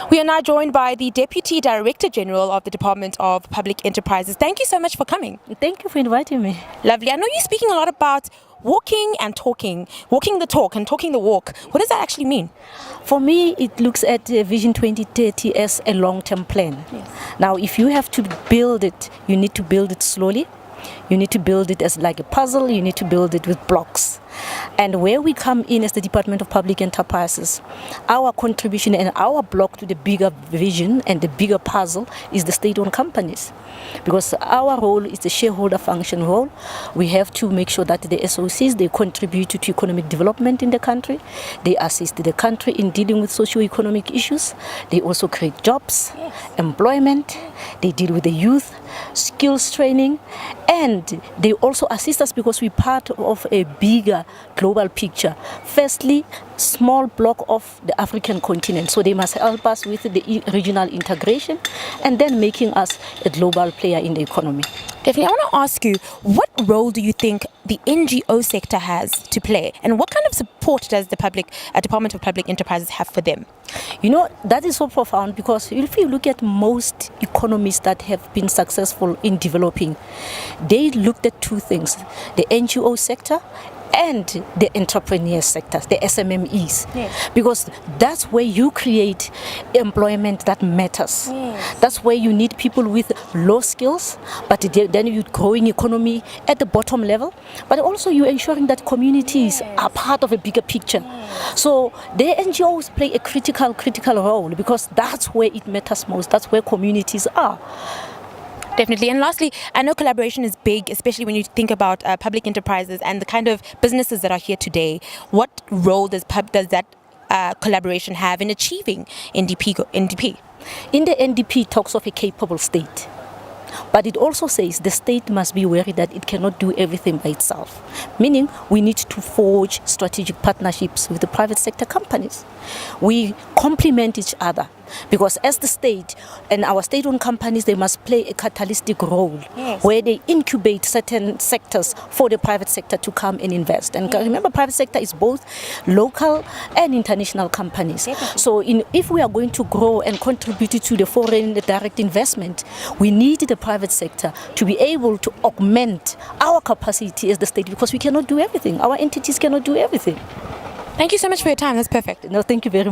We are now joined by the Deputy Director General of the Department of Public Enterprises. Thank you so much for coming. Thank you for inviting me. Lovely. I know you're speaking a lot about walking and talking, walking the talk and talking the walk. What does that actually mean? For me, it looks at Vision 2030 as a long-term plan. Yes. Now, if you have to build it, you need to build it slowly. You need to build it as like a puzzle. You need to build it with blocks. And where we come in as the Department of Public Enterprises, our contribution and our block to the bigger vision and the bigger puzzle is the state-owned companies. Because our role is the shareholder function role. We have to make sure that the SOCs, they contribute to economic development in the country. They assist the country in dealing with socio-economic issues. They also create jobs, employment. They deal with the youth, skills training, and they also assist us because we're part of a bigger global picture. Firstly, small block of the African continent, so they must help us with the regional integration and then making us a global player in the economy. Definitely. I want to ask you, what role do you think the NGO sector has to play, and what kind of support does the Department of Public Enterprises have for them? You know, that is so profound because if you look at most economies that have been successful in developing, they looked at two things: the NGO sector and the entrepreneur sectors, the SMMEs, Yes. because that's where you create employment that matters. Yes. That's where you need people with low skills, but then you're growing economy at the bottom level, but also you're ensuring that communities are part of a bigger picture. So the NGOs play a critical role because that's where it matters most. That's where communities are. Definitely. And lastly, I know collaboration is big, especially when you think about public enterprises and the kind of businesses that are here today. What role does that collaboration have in achieving NDP? In the NDP, it talks of a capable state. But it also says the state must be wary that it cannot do everything by itself. Meaning, we need to forge strategic partnerships with the private sector companies. We complement each other because as the state and our state-owned companies, they must play a catalytic role. Yes. Where they incubate certain sectors for the private sector to come and invest. And remember, private sector is both local and international companies. Definitely. So if we are going to grow and contribute to the foreign direct investment, we need the private sector to be able to augment our capacity as the state because we cannot do everything. Our entities cannot do everything. Thank you so much for your time. That's perfect. No, thank you very much.